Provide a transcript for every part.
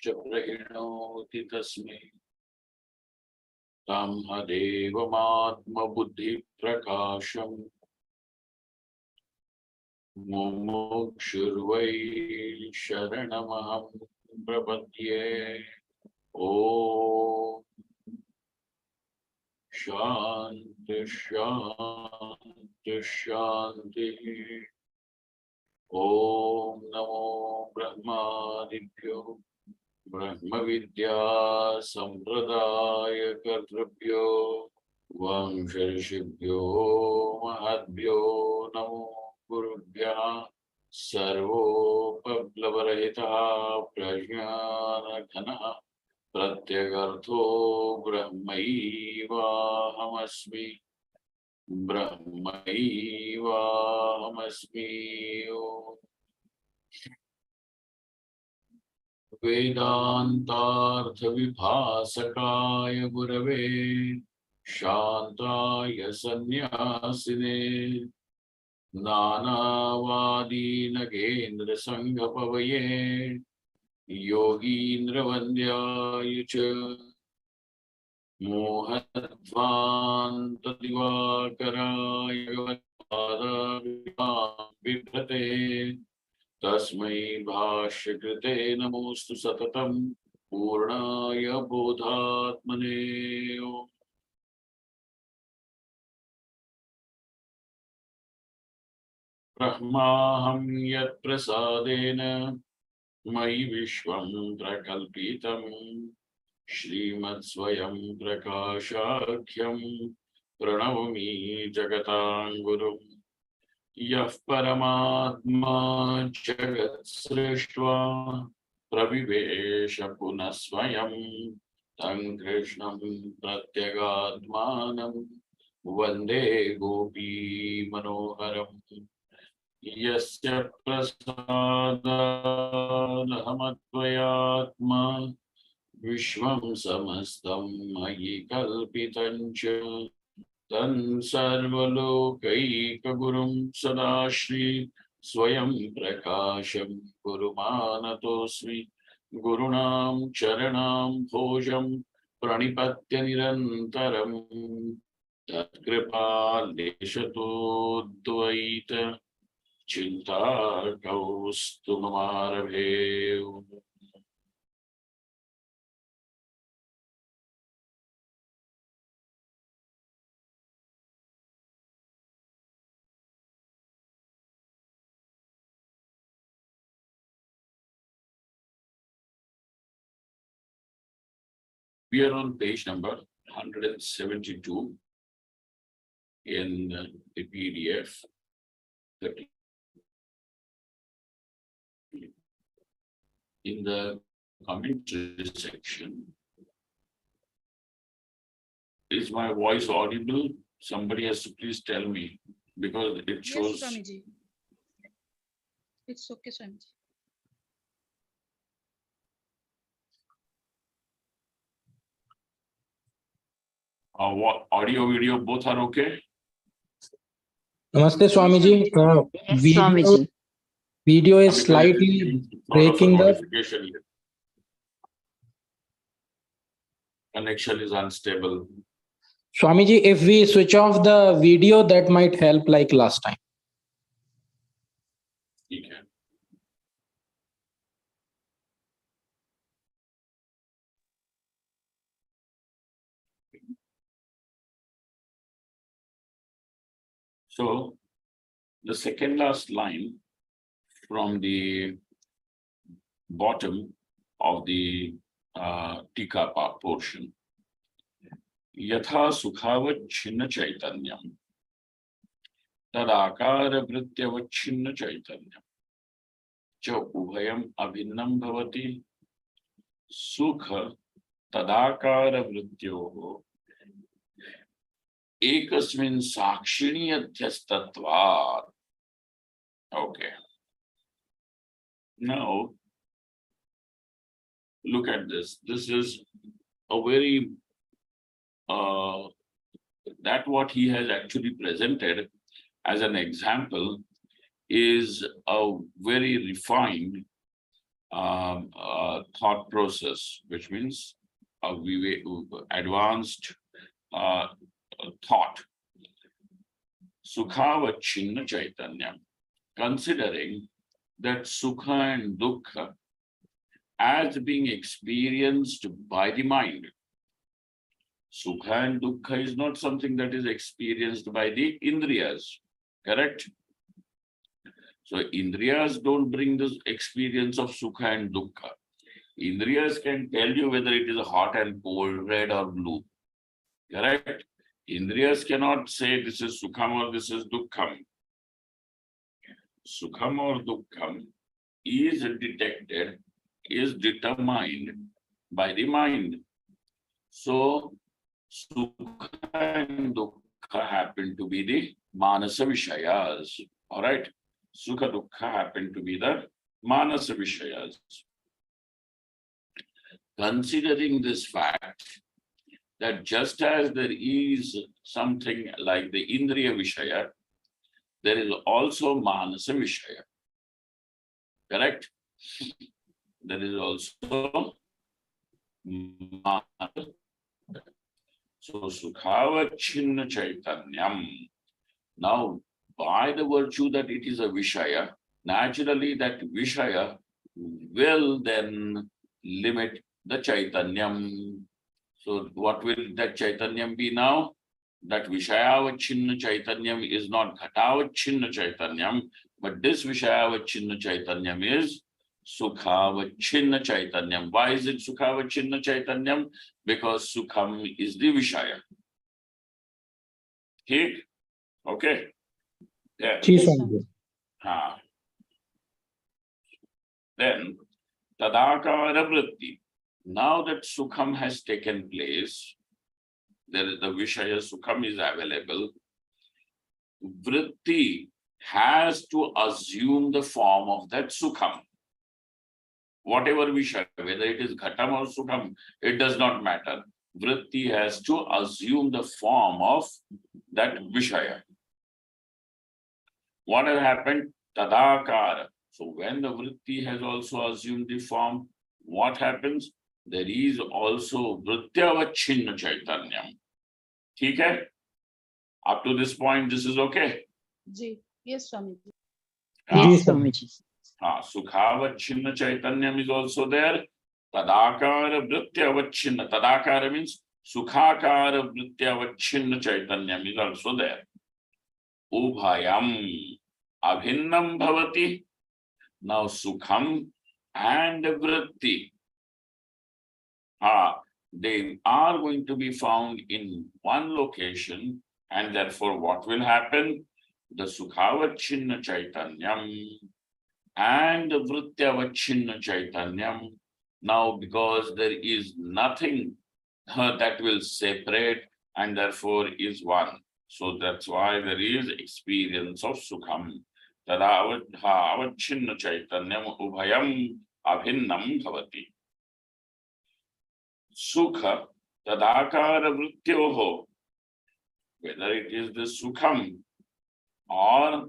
प्रहिणोति तस्मै तं हदेवमात्मबुद्धिप्रकाशम् मुमुक्षुर्वै शरणमहं प्रपद्ये। ॐ शान्ति शान्ति शान्तिः। ॐ नमो ब्रह्मादिभ्यो ब्रह्मविद्या सम्प्रदायकर्तृभ्यो वंशर्षिभ्यो महद्भ्यो नमो गुरुभ्यः। सर्वोपप्लवरहितः प्रज्ञानघनः प्रत्यगर्थो ब्रह्मैवाहमस्मि ब्रह्मैवाहमस्मि। वेदान्तार्थविभासकाय गुरवे शान्ताय सन्न्यासिने नानावादीनगेन्द्रसङ्गपवये योगीन्द्रवन्द्याय च मोहध्वान्तदिवाकराय बिभ्रते तस्मै भाष्यकृते नमोऽस्तु सततं पूर्णाय बोधात्मने। ब्रह्माहं यत्प्रसादेन मयि विश्वं प्रकल्पितं श्रीमत्स्वयं प्रकाशाख्यं प्रणवमि जगतां गुरुं। यः परमात्मा जगत् सृष्ट्वा प्रविवेश पुनः स्वयं तं कृष्णं प्रत्यगात्मानं वन्दे गोपी मनोहरम्। यस्य प्रसादादहमद्वयात्मा विश्वं समस्तं मयि कल्पितं च तं सर्वलोकैकगुरुं सदाश्री स्वयं प्रकाशं गुरुमानतोऽस्मि। गुरूणां चरणां भोजं प्रणिपत्य निरन्तरं तत्कृपालेशतोऽद्वैत चिन्ताकौस्तु ममारभे। We are on page number 172 in the PDF. In the commentary section, is my voice audible? Somebody has to please tell me, because it shows. Yes, Swamiji. It's okay, Swamiji. What audio, video, both are okay? Namaste, Swamiji. Yes, Swamiji. Video is slightly breaking up. Connection is unstable. Swamiji, if we switch off the video, that might help like last time. Okay. So the second last line from the bottom of the Tika portion. Yatha sukhavachinna chaitanyam tadakara vrityavachinna chaitanyam cha ubhayam abhinnam bhavati sukha tadakara vrityoho ekasmin sakshini adhyastatvat. Okay. Now, look at this. This is a very, that what he has actually presented as an example is a very refined thought process, which means advanced thought. Sukhavachinna Chaitanyam, considering that Sukha and Dukkha as being experienced by the mind. Sukha and Dukkha is not something that is experienced by the Indriyas, correct? So Indriyas don't bring this experience of Sukha and Dukkha. Indriyas can tell you whether it is hot and cold, red or blue, correct? Indriyas cannot say this is Sukham or this is Dukkham. Sukham or Dukkham is detected, is determined by the mind. So Sukha and Dukkha happen to be the Manasa Vishayas. All right. Sukha Dukkha happen to be the Manasa Vishayas. Considering this fact, that just as there is something like the Indriya Vishaya, there is also Manasa Vishaya. Correct? There is also Manasa. So Sukhavachinna Chaitanyam. Now, by the virtue that it is a Vishaya, naturally that Vishaya will then limit the Chaitanyam. So what will that Chaitanyam be now? That Vishayavachinna Chaitanyam is not Ghatavachinna Chaitanyam, but this Vishayavachinna Chaitanyam is Sukhavachinna Chaitanyam. Why is it Sukhavachinna Chaitanyam? Because Sukham is the Vishaya. Okay. Yeah. Then Tadakara Vritti. Now that Sukham has taken place, there is the Vishaya Sukham is available. Vritti has to assume the form of that Sukham. Whatever Vishaya, whether it is Ghatam or Sukham, it does not matter. Vritti has to assume the form of that Vishaya. What has happened? Tadakara. So when the Vritti has also assumed the form, what happens? There is also Vrityavachinna Chaitanyam. Okay? Up to this point, this is okay? Yes, Swamiji. Yes, Swamiji. Sukhavachinna Chaitanyam is also there. Tadakara Vrityavachinna. Tadakara means Sukhakara Vrityavachinna Chaitanyam is also there. Ubhayam Abhinnam Bhavati. Now Sukham and Vritti. They are going to be found in one location, and therefore what will happen? The Sukhavachinna Chaitanyam and the Vrityavachinna Chaitanyam. Now, because there is nothing that will separate and therefore is one. So that's why there is experience of Sukham. Tadavachinna Chaitanyam Ubhayam Abhinnam Bhavati. Sukha Tadakara Vrityoho, whether it is the Sukham or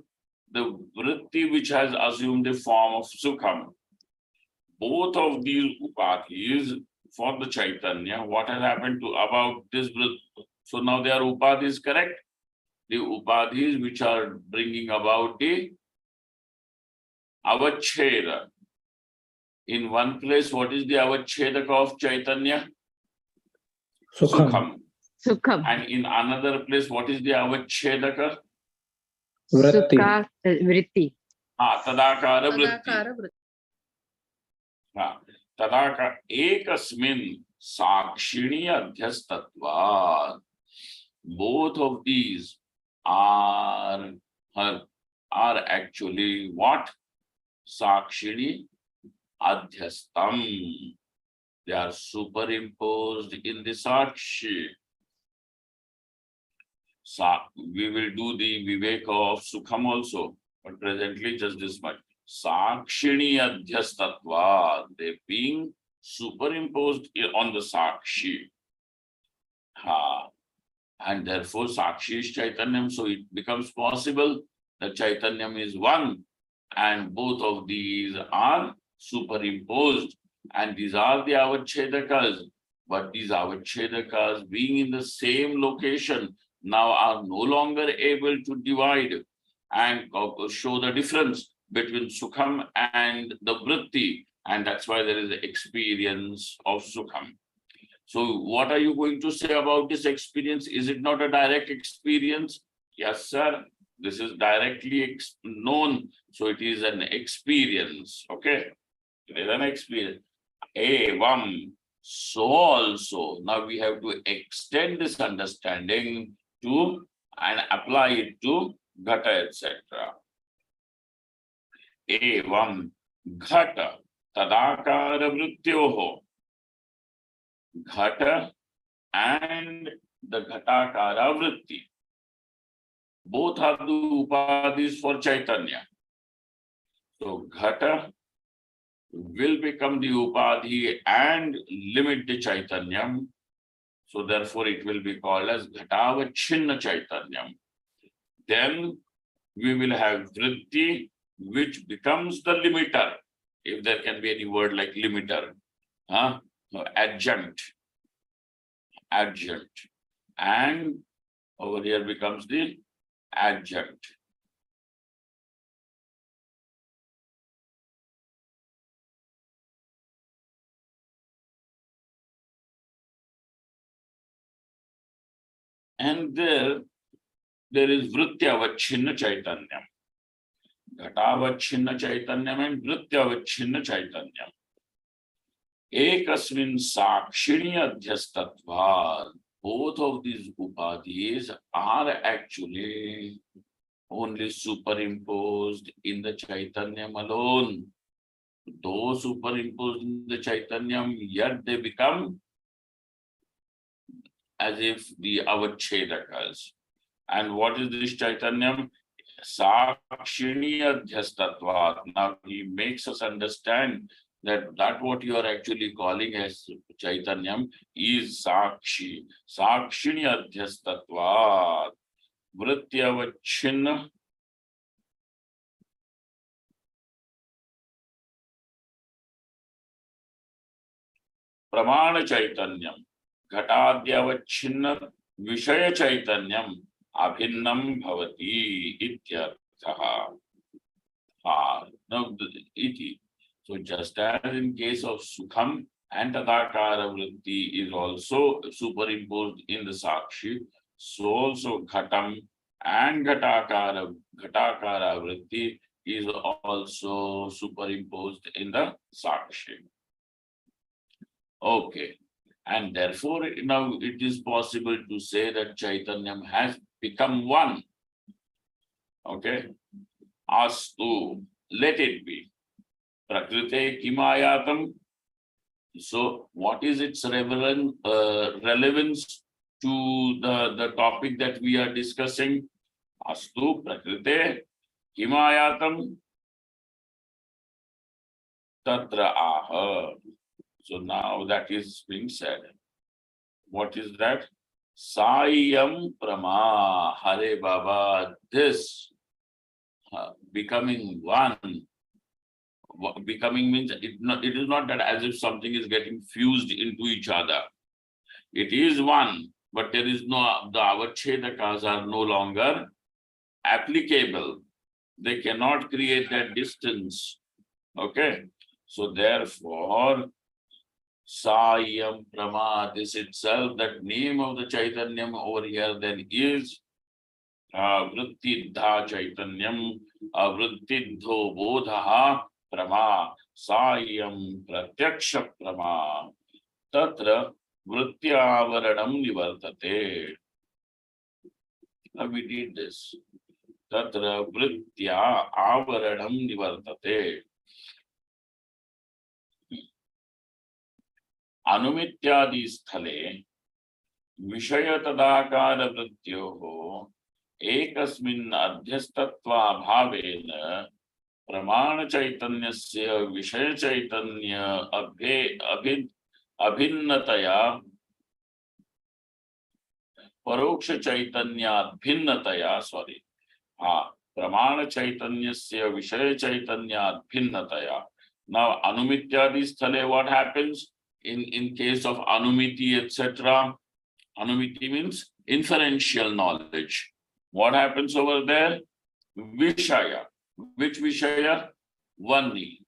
the Vritti which has assumed the form of Sukham, both of these upadhis for the Chaitanya, what has happened to about this Vritti? So now they are upadhis, correct? The upadhis which are bringing about the avacheda. In one place, what is the avachedaka of Chaitanya? Sukham. And in another place, what is the avachedaka? Vritti. Tadakara Vritti. Tadaka ekasmin sakshini adhyastatva. Both of these are actually what? Sakshini adhyastam. They are superimposed in the Sakshi. We will do the Viveka of Sukham also, but presently just this much. Sakshini adhyastatva. They being superimposed on the Sakshi. And therefore Sakshi is Chaitanyam, so it becomes possible that Chaitanyam is one, and both of these are superimposed, and these are the avachhedakas. But these avachhedakas, being in the same location, now are no longer able to divide and show the difference between sukham and the vritti, and that's why there is the experience of sukham. So what are you going to say about this experience? Is it not a direct experience? Yes, sir. This is directly known. So it is an experience. Okay. It is an experience. Evam. So also, now we have to extend this understanding to and apply it to ghata, etc. Evam ghata tadakara vrityoho. Ghata and the ghatakara vritti. Both are the upadhis for Chaitanya. So ghata will become the upadhi and limit the Chaitanyam. So therefore it will be called as ghatavachinna Chaitanyam. Then we will have vritti, which becomes the limiter. If there can be any word like limiter. No, adjunct. And over here becomes the adjunct. And there is vrityavachinna Chaitanyam. Ghatavachinna Chaitanyam and vrityavachinna Chaitanyam. Ekasmin sakshini adhyastatvad. Both of these upadhis are actually only superimposed in the Chaitanyam alone. Those superimposed in the Chaitanyam, yet they become as if the avachhedakas. And what is this Chaitanyam? Sakshini adhyastatvat. Now he makes us understand that what you are actually calling as Chaitanyam is Sakshi. Sakshini adhyastatvat. Vrityavachinna Pramana Chaitanyam. Ghatadyavachinna Vishaya Chaitanyam Abhinnam Bhavati Ityarthaha. Now, iti. So just as in case of Sukham and Tadakara Vritti is also superimposed in the Sakshi, so also Ghatam and Ghatakara Vritti is also superimposed in the Sakshi. Okay. And therefore, now it is possible to say that Chaitanyam has become one. Okay. Astu, let it be. Prakrite kimayatam. So what is its relevance to the topic that we are discussing? Astu prakrite kimayatam tatra aha. So now that is being said. What is that? Sayam Prama Hare Baba. This becoming one. Becoming means it is not that as if something is getting fused into each other. It is one, but there is no, the avachhedakas are no longer applicable. They cannot create that distance. Okay. So therefore, Sayam Prama, this itself, that name of the Chaitanyam over here then is Vrittidha Chaitanyam, Vrittidho Bodhaha Prama, Sayam Pratyaksha Prama, Tatra Vrityavaranam Nivartate. Now we did this. Tatra Vritya Avaranam Nivartate. Anumityadi sthale Vishaya Tadakara Vrityoho Ekasmin Adhyastatva Bhavena Pramana Chaitanyasya Vishaya Chaitanya Abhinnataya Paroksha Chaitanya Bhinnataya, sorry. Pramana Chaitanyasya Vishaya Chaitanya Bhinnataya. Now, Anumityadi sthale, what happens in case of Anumiti, etc.? Anumiti means inferential knowledge. What happens over there? Vishaya. Which Vishaya? Vani.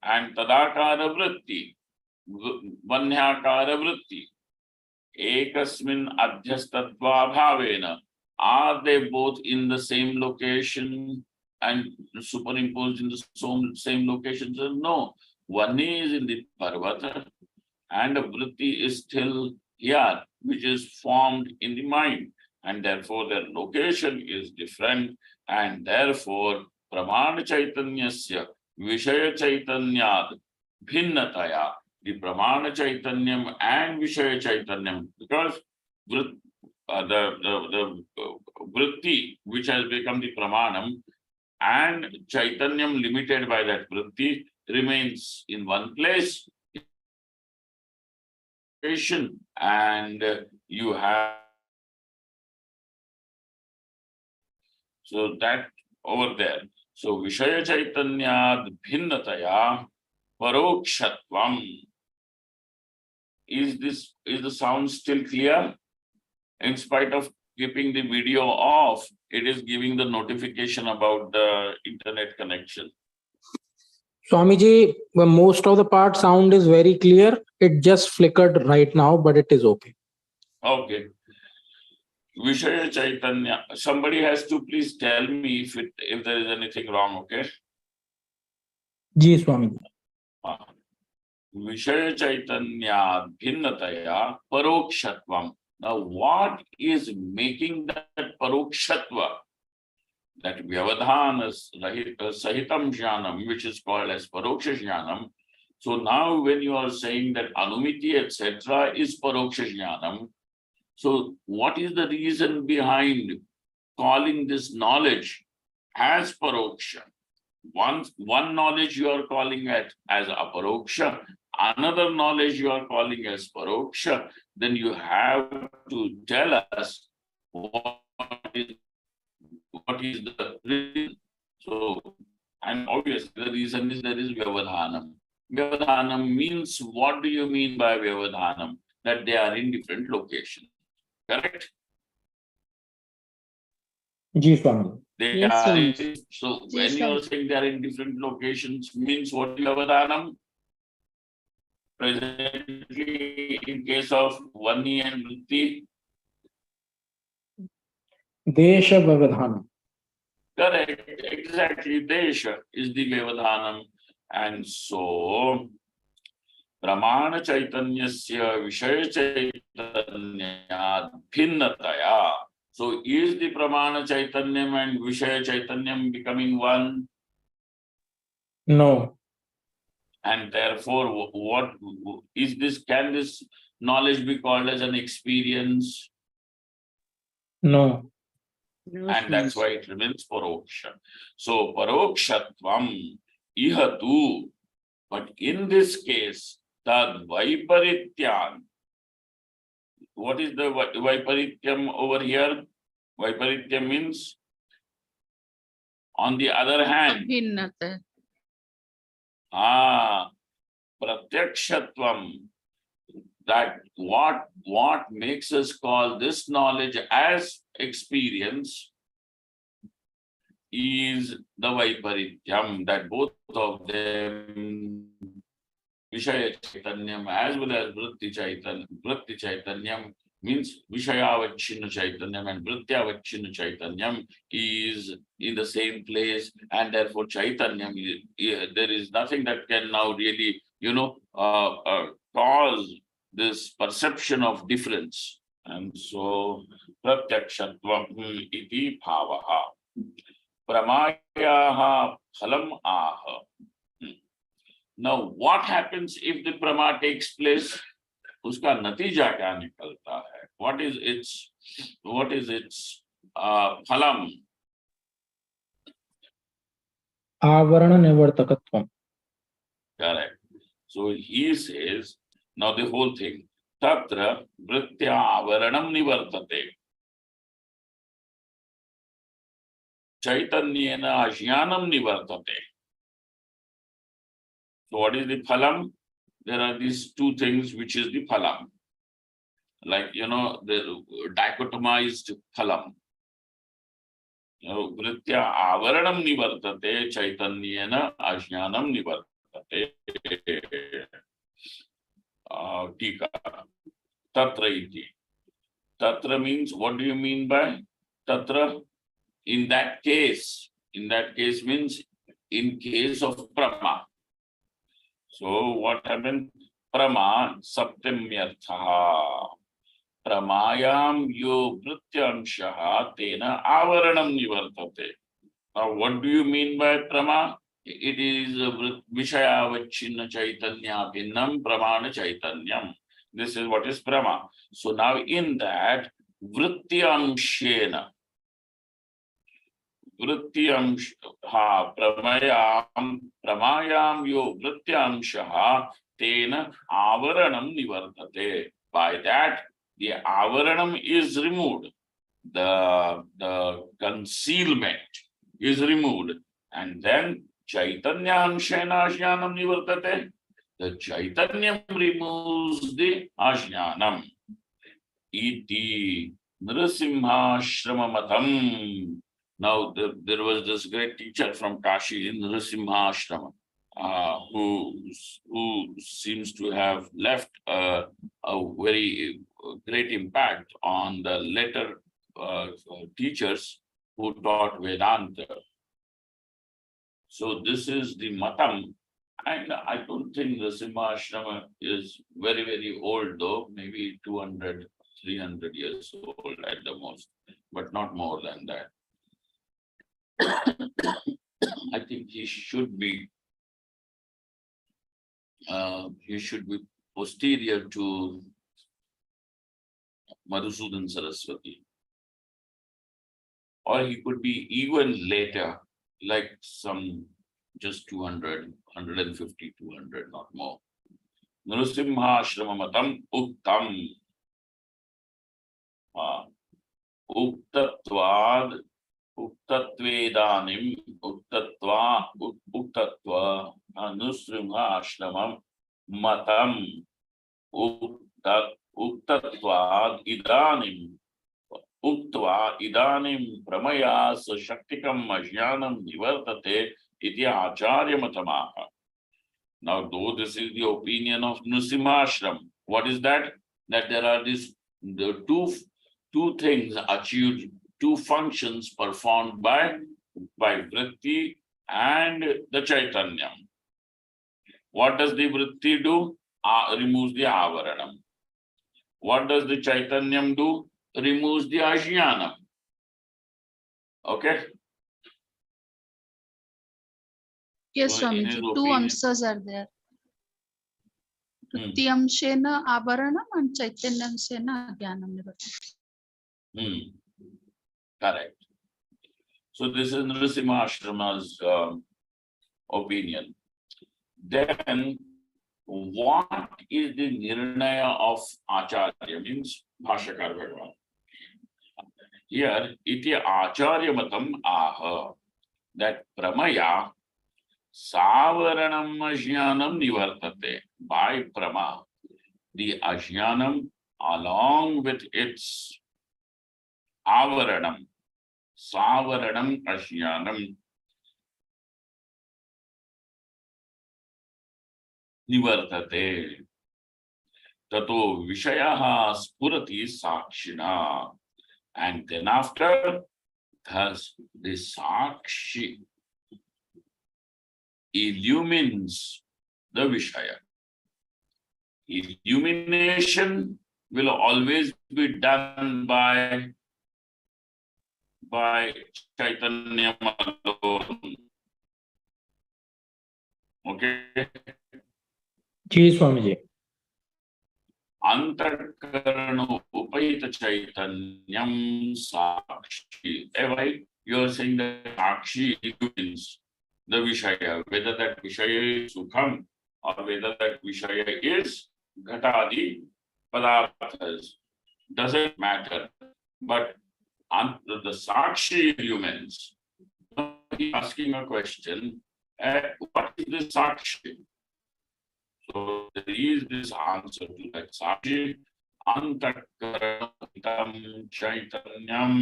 And Tadakara Vritti. Vanyakara Vritti. Ekasmin adhyastatva bhavena. Are they both in the same location and superimposed in the same locations? No. One is in the Parvata and a vritti is still here, which is formed in the mind. And therefore their location is different. And therefore Pramana Chaitanyasya Vishaya Chaitanyad Bhinnataya. The Pramana Chaitanyam and Vishaya Chaitanyam, because the vritti, which has become the Pramanam, and Chaitanyam limited by that vritti, remains in one place, and you have so that over there. So Vishaya Chaitanyad Bhinnataya Parokshatvam. Is the sound still clear? In spite of keeping the video off, it is giving the notification about the internet connection. Swamiji, most of the part sound is very clear. It just flickered right now, but it is okay. Okay. Vishaya Chaitanya. Somebody has to please tell me if there is anything wrong, okay? Ji, Swamiji. Vishaya Chaitanya Bhinnataya Parokshatvam. Now, what is making that Parokshatva? That Vyavadhana Sahitam Jnanam, which is called as Paroksha Jnanam. So now when you are saying that Anumiti, etc., is Paroksha Jnanam, so what is the reason behind calling this knowledge as Paroksha? One knowledge you are calling it as Aparoksha, another knowledge you are calling as Paroksha, then you have to tell us what is the reason. So, and obviously the reason is there is Vyavadhanam. Vyavadhanam means, what do you mean by Vyavadhanam? That they are in different locations. Correct? Ji, Swamiji. They Yes, are Swamiji. so Yes, when you are Swamiji. saying they are in different locations, means what Vyavadhanam? Presently, in case of Vani and Vritti, Desha Vyavadhanam. correct, exactly, Desha is the Vyavadhanam. And so, Pramana Chaitanyasya Vishaya Chaitanya Bhinnataya. So, is the Pramana Chaitanyam and Vishaya Chaitanyam becoming one? No. And therefore, what is this? Can this knowledge be called as an experience? No. No, And that's Swamiji. why it remains Paroksha. So Parokshatvam ihatu. But in this case, Tad Vaiparityan. What is the Vaiparityam over here? Vaiparityam means, on the other hand, Bhinnata. Pratyakshatvam. That what makes us call this knowledge as experience is the Vaiparityam, that both of them, Vishaya Chaitanyam as well as Vritti Chaitanyam means Vishayavachina Chaitanyam and Vrityavachina Chaitanyam is in the same place, and therefore Chaitanyam, there is nothing that can now really, cause this perception of difference. And so, Pratyakshatvam iti bhavaha. Pramayaha phalam aha. Now, what happens if the prama takes place? Uska natija kya nikalta hai? What is its phalam? Avarana Nivartakatvam. Correct. So he says, now the whole thing. Tatra vritya avaranam nivartate. Chaitanyena ajnanam nivartate. So what is the phalam? There are these two things which is the phalam. Like, the dichotomized phalam. Vritya avaranam nivartate chaitanyena ajnanam nivartate. Tika. Tatra iti. Tatra means, what do you mean by tatra? In that case means in case of prama. So what happened? Prama saptamyartha. Pramayam yo vrityanshaha tena avaranam nivartate. Now what do you mean by prama? It is vishaya vachinna chaitanya bhinnam pramana chaitanyam. This is what is prama. So now in that vrityanshena. Pramayam yo vrityanshaha tena avaranam nivartate. By that, the avaranam is removed. The concealment is removed. And then chaitanyam shena ajnanam nivartate. The chaitanyam removes the ajnanam. Iti nrasimhashramatam. Now, there was this great teacher from Kashi in Nrasimhashrama, who seems to have left a very great impact on the later teachers who taught Vedanta. So this is the matam, and I don't think Nrasimhashrama is very, very old though, maybe 200, 300 years old at the most, but not more than that. I think he should be posterior to Madhusudan Saraswati, or he could be even later, like some just 200, 150, 200, not more. Narasimhashramatam Uktam Uktatvad Uktatvedanim Uktatva Nusrimhashramam Matam Uktatvad Idanim Uktva Idanim Pramayas Shaktikam Ajnanam Nivartate Iti Acharya Matamaha. Now, though this is the opinion of Nrsimhashram, what is that? That there are the two things achieved, two functions performed by vritti and the chaitanyam. What does the vritti do? Removes the avaranam. What does the chaitanyam do? Removes the ajnanam. Okay? Yes, So in his Swamiji, two opinion- amsas are there. Vrityamshena avaranam and chaitanyamshena ajnanam nivartate. Correct. So this is Nrsimhashrama's opinion. Then what is the nirnaya of Acharya, means Bhashakar Bhagavan? Here, iti Acharya matam aha, that pramaya savaranam ajnanam nivartate. By prama, the ajnanam along with its avaranam, savaranam ajnanam nivartate. Tato vishayaha spurati sakshina. And then after, thus the sakshi illumines the vishaya. Illumination will always be done by Chaitanya alone. Okay? Ji Swamiji. Antarkarana upayita chaitanyam sakshi. Right? You are saying that sakshi illumines the vishaya, whether that vishaya is sukham or whether that vishaya is ghatadi padarthas, doesn't matter. But the sakshi illumines. He is asking a question, what is the sakshi? So there is this answer to that. Sakshi Antakaranam Chaitanyam.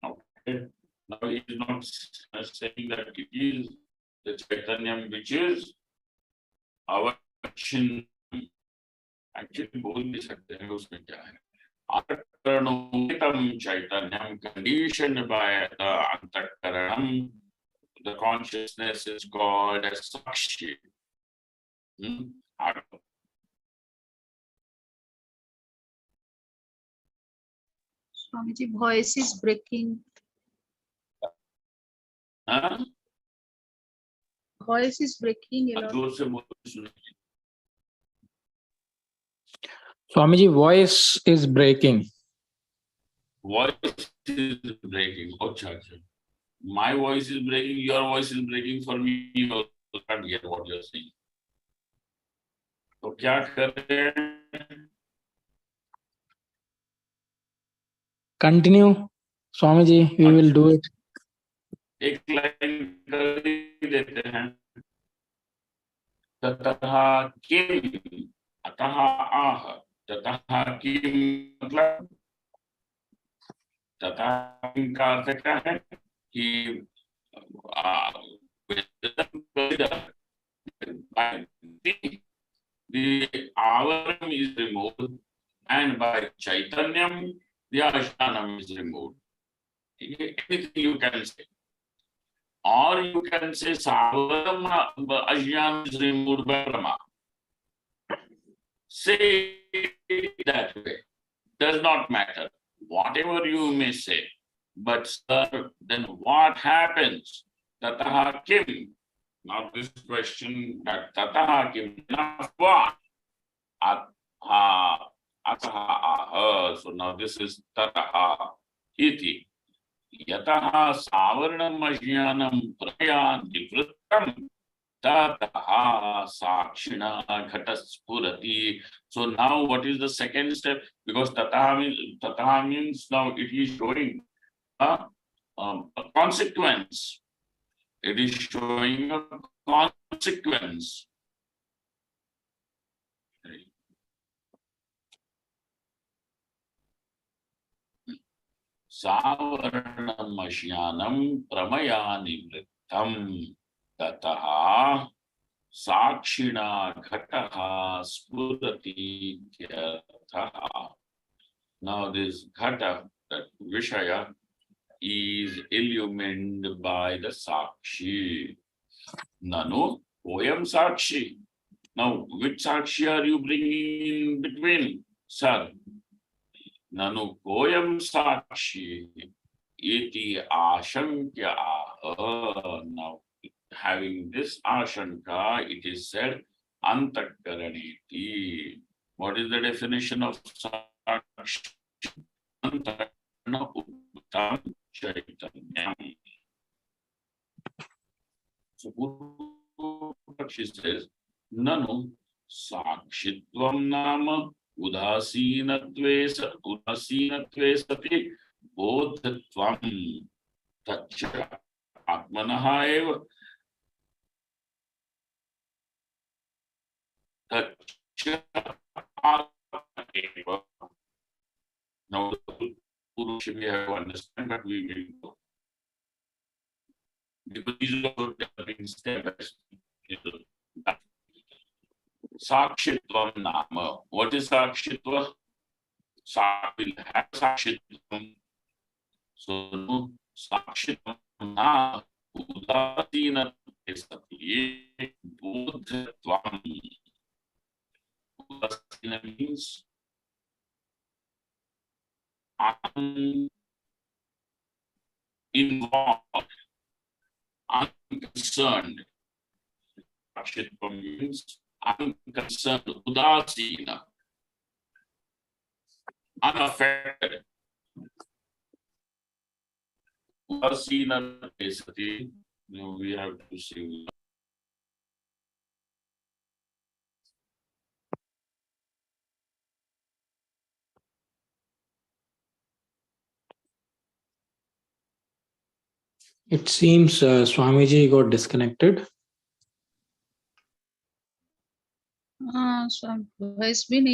Okay. Now he is not saying that it is the Chaitanyam which is our chin. Actually, बोल नहीं सकते हैं उसमें क्या है. Antakaranam Chaitanyam, conditioned by the Antakaranam, the consciousness is called as Sakshi. Swamiji, voice is breaking. Huh? Voice is breaking a lot. जोर से बोलो सुनिए. Swamiji, voice is breaking. Voice is breaking. अच्छा अच्छा. My voice is breaking. Your voice is breaking for me. You can't hear what you're saying. तो क्या करें? Continue. Swamiji, we will do it. एक लाइन कर ही देते हैं. ततः किम अतः आह. ततः किम मतलब तथा का अर्थ क्या है कि the avaram is removed and by Chaitanyam the Ashtanam is removed. Anything you can say. Or you can say Savaram Ajnanam is removed by Brahma. Say it that way. Does not matter. Whatever you may say. But sir, then what happens? Tataha kim? Now this question that tataha kim, not what? Ataha aha. So now this is tataha iti. Yataha savarnam ajnanam prayanti vrittam tataha sakshina ghataspurati. So now what is the second step? Because tataha means now it is showing a consequence. It is showing a consequence. Savarnam ashyanam pramayani vrittam tataha sakshina ghataha spurati kyatha. Now this ghata, that Vishaya, is illumined by the Sakshi. Nanu, Oyam Sakshi. Now, which Sakshi are you bringing in between, sir? Nanu, Oyam Sakshi. Iti Ashankya. Now, having this Ashanka, it is said Antakaraniti. What is the definition of Sakshi? Antakarana Uttam Chaitanyam. So she says, Nanu Sakshitvam Nama Udasinatve Sati Bodhatvam Tacha Atmanaha Eva Tacha Atmanaha Eva. Now the Purusha we have to understand, but we will go. Because these are developing steps. Sakshitvam Nama. What is Sakshitva? Will have Sakshitvam. So Sakshitvam Nama Udatina Sati Bodhatvam. Udatina means involved, unconcerned. Sakshitvam means unconcerned, udasina, unaffected. Udasina Sati, we have to see. It seems Swamiji got disconnected. हाँ, Swami, voice भी नहीं